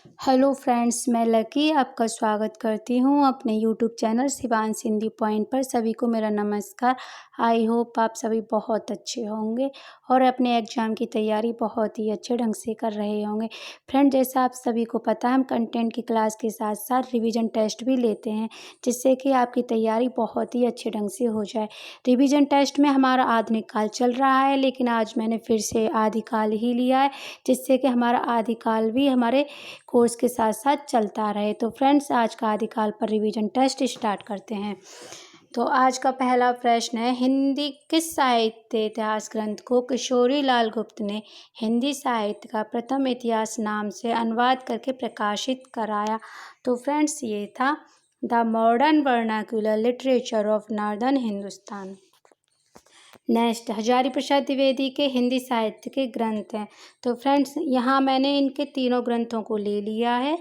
Hello friends, मैं lucky आपका स्वागत करती हूँ अपने YouTube channel Shivansh Hindi point पर। सभी को मेरा नमस्कार। आई होप आप सभी बहुत अच्छे होंगे और अपने एग्ज़ाम की तैयारी बहुत ही अच्छे ढंग से कर रहे होंगे। फ्रेंड, जैसा आप सभी को पता है, हम कंटेंट की क्लास के साथ साथ रिवीजन टेस्ट भी लेते हैं, जिससे कि आपकी तैयारी बहुत ही अच्छे ढंग से हो जाए। रिवीजन टेस्ट में हमारा आधुनिक काल चल रहा है, लेकिन आज मैंने फिर से आदिकाल ही लिया है, जिससे कि हमारा आदिकाल भी हमारे कोर्स के साथ साथ चलता रहे। तो फ्रेंड्स, आज का आदिकाल पर रिवीजन टेस्ट स्टार्ट करते हैं। तो आज का पहला प्रश्न है, हिंदी किस साहित्य इतिहास ग्रंथ को किशोरी लाल गुप्त ने हिंदी साहित्य का प्रथम इतिहास नाम से अनुवाद करके प्रकाशित कराया? तो फ्रेंड्स, ये था the modern vernacular literature of northern Hindustan. Next, Hazari Prasad Dwivedi के हिंदी साहित्य के ग्रंथ हैं। तो फ्रेंड्स, यहाँ मैंने इनके तीनों ग्रंथों को ले लिया है।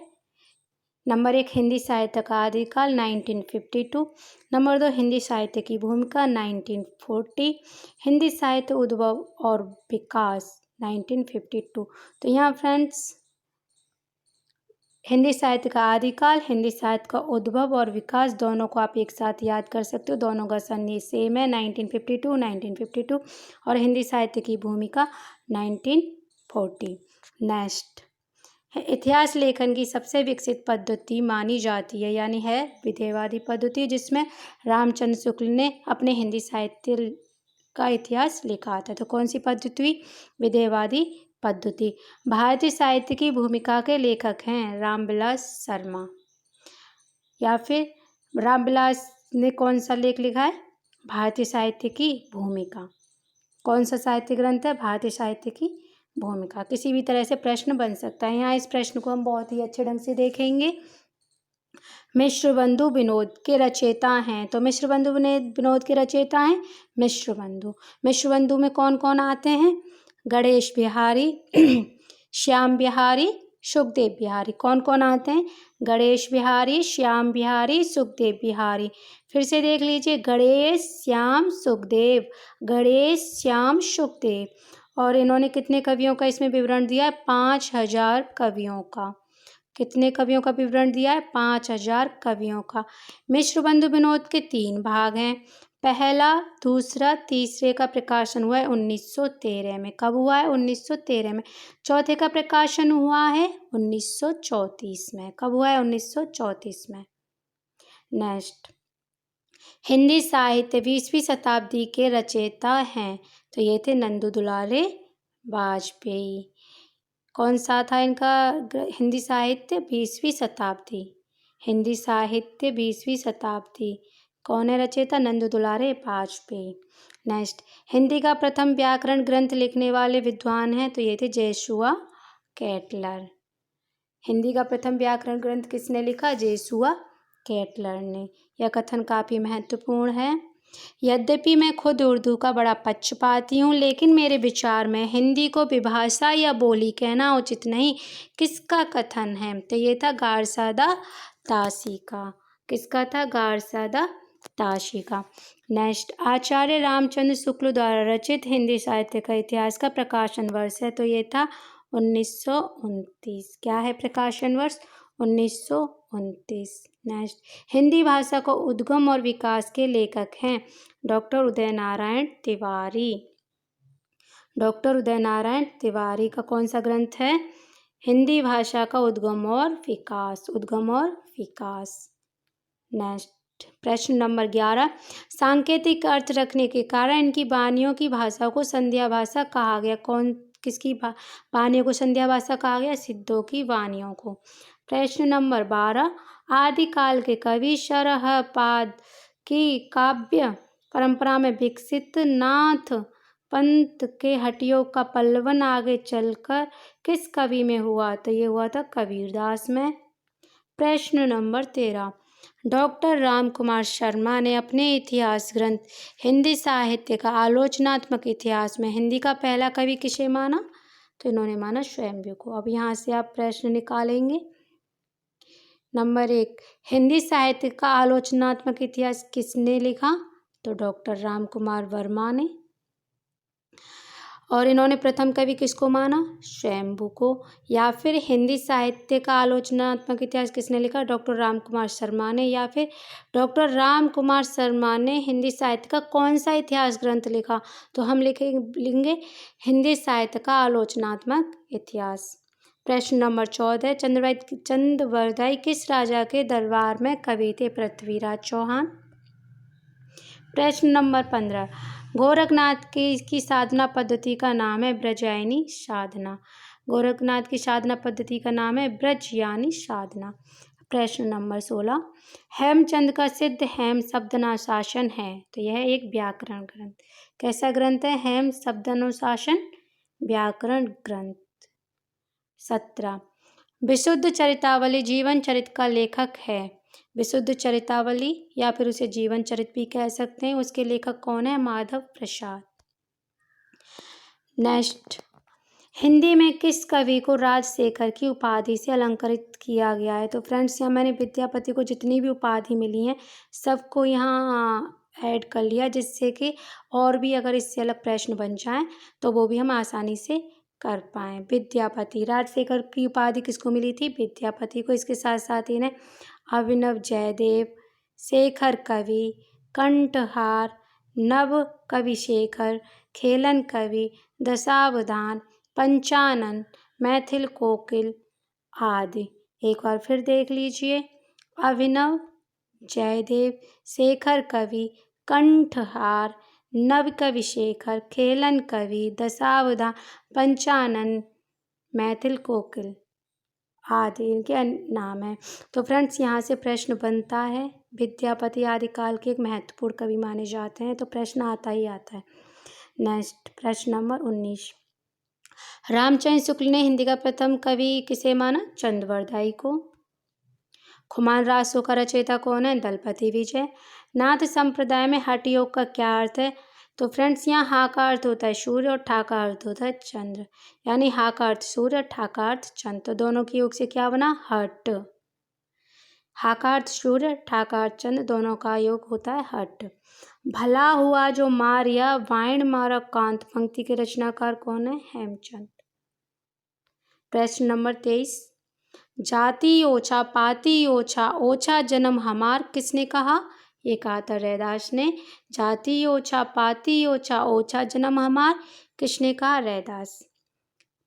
नंबर 1, हिंदी साहित्य का आदिकाल 1952। नंबर 2, हिंदी साहित्य की भूमिका 1940। हिंदी साहित्य उद्भव और विकास 1952। तो यहाँ फ्रेंड्स, हिंदी साहित्य का आदिकाल, हिंदी साहित्य का उद्भव और विकास दोनों को आप एक साथ याद कर सकते हो। दोनों का सन सेम है, 1952 और हिंदी साहित्य की भूमिका 1940। नेक्स्ट, इतिहास लेखन की सबसे विकसित पद्धति मानी जाती है, यानी है विधेयवादी पद्धति, जिसमें रामचंद्र शुक्ल ने अपने हिंदी साहित्य का इतिहास लिखा था। तो कौन सी पद्धति? विधेयवादी पद्धति। भारतीय साहित्य की भूमिका के लेखक हैं रामविलास शर्मा। या फिर रामविलास ने कौन सा लेख लिखा है? भारतीय साहित्य की भूमिका। कौन सा साहित्य ग्रंथ है? भारतीय साहित्य की भूमिका। किसी भी तरह से प्रश्न बन सकता है। यहाँ इस प्रश्न को हम बहुत ही अच्छे ढंग से देखेंगे। मिश्रबंधु विनोद के रचयिता हैं। तो मिश्रबंधु विनोद के रचयिता हैं मिश्रबंधु। मिश्रबंधु में कौन कौन आते हैं? गणेश बिहारी, श्याम बिहारी, सुखदेव बिहारी। कौन कौन आते हैं? गणेश बिहारी, श्याम बिहारी, सुखदेव बिहारी। फिर से देख लीजिए, गणेश, श्याम, सुखदेव। गणेश, श्याम, सुखदेव। और इन्होंने कितने कवियों का इसमें विवरण दिया है? 5000 कवियों का। कितने कवियों का विवरण दिया है? 5000 कवियों का। मिश्रबंधु विनोद के 3 भाग हैं। पहला, दूसरा, तीसरे का प्रकाशन हुआ है 1913 में। कब हुआ है? 1913 में। चौथे का प्रकाशन हुआ है 1934 में। कब हुआ है? 1934 में। नेक्स्ट, हिंदी साहित्य 20वीं शताब्दी के रचयिता हैं। तो ये थे नंदू दुलारे वाजपेयी। कौन सा था इनका हिंदी साहित्य? 20वीं शताब्दी। हिंदी साहित्य 20वीं शताब्दी। कौन है रचयिता? नंदू दुलारे वाजपेयी। नेक्स्ट, हिंदी का प्रथम व्याकरण ग्रंथ लिखने वाले विद्वान हैं। तो ये थे जोशुआ केटलर। हिंदी का प्रथम व्याकरण ग्रंथ किसने लिखा? जोशुआ केटलर ने। यह कथन काफ़ी महत्वपूर्ण है। यद्यपि मैं खुद उर्दू का बड़ा पक्षपाती हूँ, लेकिन मेरे विचार में हिंदी को विभाषा या बोली कहना उचित नहीं। किसका कथन है? तो ये था गारसादा ताशी का। किसका था? गारसादा ताशी का। नेक्स्ट, आचार्य रामचंद्र शुक्ल द्वारा रचित हिंदी साहित्य का इतिहास का प्रकाशन वर्ष है। तो ये था 1929। क्या है प्रकाशन वर्ष? 1929। नेक्स्ट, हिंदी भाषा का उद्गम और विकास के लेखक हैं डॉक्टर उदय नारायण तिवारी। डॉक्टर उदय नारायण तिवारी का कौन सा ग्रंथ है? हिंदी भाषा का उद्गम और विकास। उद्गम और विकास। नेक्स्ट, प्रश्न नंबर 11, सांकेतिक अर्थ रखने के कारण इनकी वाणियों की भाषा को संध्या भाषा कहा गया। किसकी वाणियों को संध्या भाषा कहा गया? सिद्धों की वाणियों को। प्रश्न नंबर 12, आदिकाल के कवि शरहपाद की काव्य परंपरा में विकसित नाथ पंथ के हटियों का पल्लवन आगे चलकर किस कवि में हुआ? तो ये हुआ था कबीरदास में। प्रश्न नंबर 13, डॉक्टर राम कुमार शर्मा ने अपने इतिहास ग्रंथ हिंदी साहित्य का आलोचनात्मक इतिहास में हिंदी का पहला कवि किसे माना? तो इन्होंने माना स्वयंभू को। अब यहाँ से आप प्रश्न निकालेंगे। नंबर 1, हिंदी साहित्य का आलोचनात्मक इतिहास किसने लिखा? तो डॉक्टर राम कुमार वर्मा ने। और इन्होंने प्रथम कवि किसको माना? स्वयंभू को। या फिर हिंदी साहित्य का आलोचनात्मक इतिहास किसने लिखा? डॉक्टर राम कुमार शर्मा ने। या फिर डॉक्टर राम कुमार शर्मा ने हिंदी साहित्य का कौन सा इतिहास ग्रंथ लिखा? तो हम लिखेंगे हिंदी साहित्य का आलोचनात्मक इतिहास। प्रश्न नंबर 14, चंद्रवरदाई किस राजा के दरबार में कवि थे? पृथ्वीराज चौहान। प्रश्न नंबर 15, गोरखनाथ की साधना पद्धति का नाम है ब्रजयानी साधना। गोरखनाथ की साधना पद्धति का नाम है ब्रजयानी साधना। प्रश्न नंबर 16, हेमचंद का सिद्ध हेम शब्दानुशासन है, तो यह एक व्याकरण ग्रंथ। कैसा ग्रंथ है? हेम शब्दानुशासन व्याकरण ग्रंथ। 17, विशुद्ध चरितावली जीवन चरित का लेखक है। विशुद्ध चरितावली या फिर उसे जीवन चरित भी कह सकते हैं, उसके लेखक कौन है? माधव प्रसाद। नेक्स्ट, हिंदी में किस कवि को राजशेखर की उपाधि से अलंकृत किया गया है? तो फ्रेंड्स, यहाँ मैंने विद्यापति को जितनी भी उपाधि मिली हैं सबको यहाँ ऐड कर लिया, जिससे कि और भी अगर इससे अलग प्रश्न बन जाएं तो वो भी हम आसानी से कर पाएँ। विद्यापति, राजशेखर की उपाधि किसको मिली थी? विद्यापति को। इसके साथ साथ इन्हें अभिनव जयदेव, शेखर कवि, कंठहार, नव कवि शेखर, खेलन कवि, दशावधान, पंचानन, मैथिल कोकिल आदि। एक बार फिर देख लीजिए, अभिनव जयदेव, शेखर कवि, कंठहार, नव कवि शेखर, खेलन कवि, दशावधान, पंचानन, मैथिल कोकिल आदि इनके नाम हैं। तो फ्रेंड्स, यहाँ से प्रश्न बनता है। विद्यापति आदिकाल के एक महत्वपूर्ण कवि माने जाते हैं, तो प्रश्न आता ही आता है। नेक्स्ट, प्रश्न नंबर 19, रामचंद्र शुक्ल ने हिंदी का प्रथम कवि किसे माना? चंद्रवरदाई को। खुमान रासों का रचयिता कौन है? दलपति विजय। नाथ संप्रदाय में हठ योग का क्या अर्थ है? तो फ्रेंड्स, यहाँ हा का अर्थ होता है सूर्य और ठा का अर्थ होता है चंद्र, यानी हा का अर्थ सूर्य और ठा का अर्थ चंद्र, तो दोनों के योग से क्या बना? हठ। हा का अर्थ सूर्य, ठा का अर्थ चंद्र, दोनों का योग होता है हठ। भला हुआ जो मारिया वाइन मारा कांत पंक्ति के रचनाकार कौन है? हेमचंद। प्रश्न नंबर 23, जाति ओछा पाति ओछा ओछा जन्म हमार किसने कहा? ये कहा था रैदास ने। जाति ओछा पाति ओछा ओछा जन्म हमार किसने कहा? रैदास।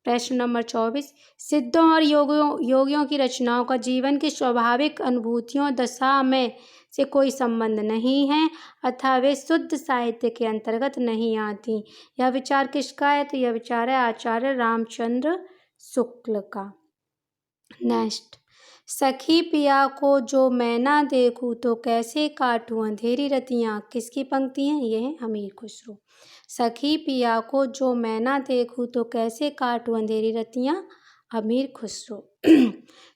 प्रश्न नंबर 24, सिद्धों और योगियों की रचनाओं का जीवन की स्वाभाविक अनुभूतियों दशा में से कोई संबंध नहीं है अतः वे शुद्ध साहित्य के अंतर्गत नहीं आती। यह विचार किसका है? तो यह विचार है आचार्य रामचंद्र शुक्ल का। नेक्स्ट, सखी पिया को जो मैं ना देखूं तो कैसे काटूं अंधेरी रतियां किसकी पंक्ति हैं? ये है अमीर खुसरो। सखी पिया को जो मैं ना देखूं तो कैसे काटूं अंधेरी रतियां, अमीर खुसरो।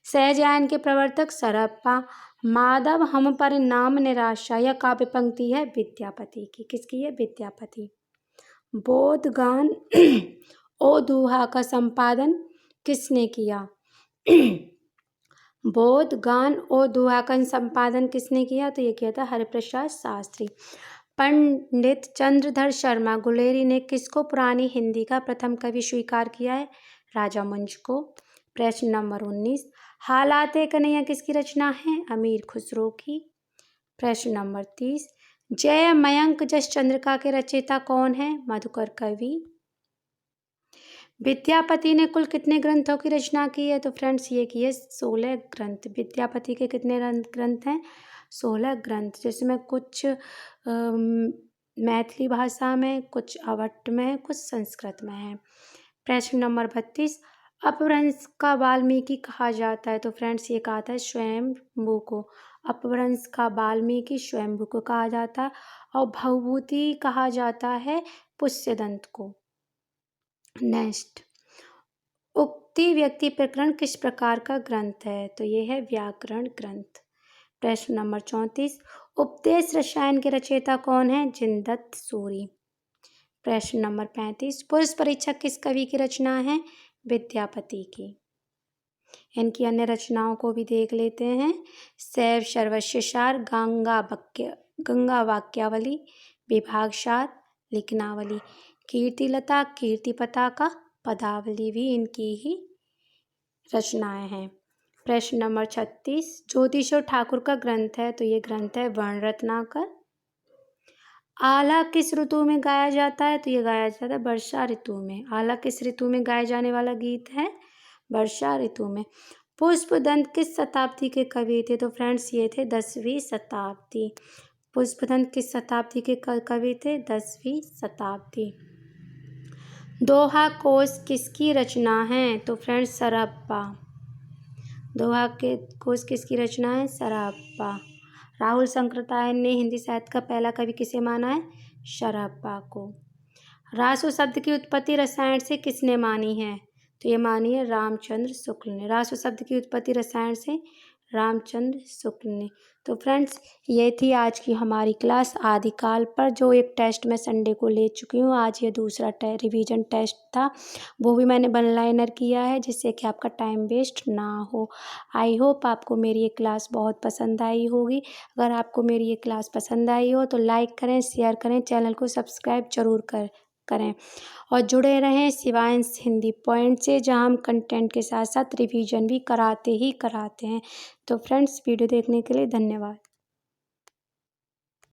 सहजायन के प्रवर्तक सरप्पा। माधव हम पर नाम निराशा, यह काव्य पंक्ति है विद्यापति की। किसकी है? विद्यापति। बोधगान ओ दूहा का संपादन किसने किया? बोधगान ओ दूहा का संपादन किसने किया? तो ये किया था हरिप्रसाद शास्त्री। पंडित चंद्रधर शर्मा गुलेरी ने किसको पुरानी हिंदी का प्रथम कवि स्वीकार किया है? राजा मंच को। प्रश्न नंबर 19, हालाते कन्हैया किसकी रचना है? अमीर खुसरो की। प्रश्न नंबर 30, जय मयंक जस चंद्रिका के रचयिता कौन है? मधुकर कवि। विद्यापति ने कुल कितने ग्रंथों की रचना की है? तो फ्रेंड्स, ये की है 16 ग्रंथ। विद्यापति के कितने ग्रंथ हैं? 16 ग्रंथ, जिसमें कुछ मैथिली भाषा में, कुछ अवट में, कुछ संस्कृत में है। प्रश्न नंबर 32, अपभ्रंश का वाल्मीकि कहा जाता है? तो फ्रेंड्स, ये कहा था स्वयंभू को। अपभ्रंश का वाल्मीकि स्वयंभू को कहा जाता है और भवभूति कहा जाता है पुष्यदंत को। नेक्स्ट, उक्ति व्यक्ति प्रकरण किस प्रकार का ग्रंथ है? तो ये है व्याकरण ग्रंथ। प्रश्न नंबर 34, उपदेश रसायन के रचयिता कौन है? जिनदत्त सूरी। प्रश्न नंबर 35, पुरुष परीक्षक किस कवि की रचना है? विद्यापति की। इनकी अन्य रचनाओं को भी देख लेते हैं। शैव सर्वस्व सार, गंगा वाक्यावली, विभाग सार, लिखनावली। कीर्तिलता, कीर्ति पताका, पदावली भी इनकी ही रचनाएं हैं। प्रश्न नंबर 36, ज्योतिषो ठाकुर का ग्रंथ है, तो ये ग्रंथ है वर्ण रत्नाकर। आला किस ऋतु में गाया जाता है, तो ये गाया जाता है वर्षा ऋतु में। आला किस ऋतु में गाया जाने वाला गीत है, वर्षा ऋतु में। पुष्पदंत किस शताब्दी के कवि थे, तो फ्रेंड्स ये थे 10वीं शताब्दी। पुष्पदंत किस शताब्दी के कवि थे, 10वीं शताब्दी। दोहा कोश किसकी रचना है, तो फ्रेंड्स सरहप्पा। दोहा के कोश किसकी रचना है, सरहप्पा। राहुल शंकरतायन ने हिंदी साहित्य का पहला कवि किसे माना है, सरहप्पा को। रासो शब्द की उत्पत्ति रसायन से किसने मानी है, तो ये मानी है रामचंद्र शुक्ल ने। रासो शब्द की उत्पत्ति रसायन से रामचंद्र शुक्ल ने। तो फ्रेंड्स ये थी आज की हमारी क्लास आदिकाल पर, जो एक टेस्ट मैं संडे को ले चुकी हूँ। आज ये दूसरा रिवीजन टेस्ट था, वो भी मैंने वन लाइनर किया है, जिससे कि आपका टाइम वेस्ट ना हो। आई होप आपको मेरी ये क्लास बहुत पसंद आई होगी। अगर आपको मेरी ये क्लास पसंद आई हो तो लाइक करें, शेयर करें, चैनल को सब्सक्राइब जरूर करें और जुड़े रहें शिवांश हिंदी पॉइंट से, जहां हम कंटेंट के साथ साथ रिवीजन भी कराते हैं। तो फ्रेंड्स वीडियो देखने के लिए धन्यवाद।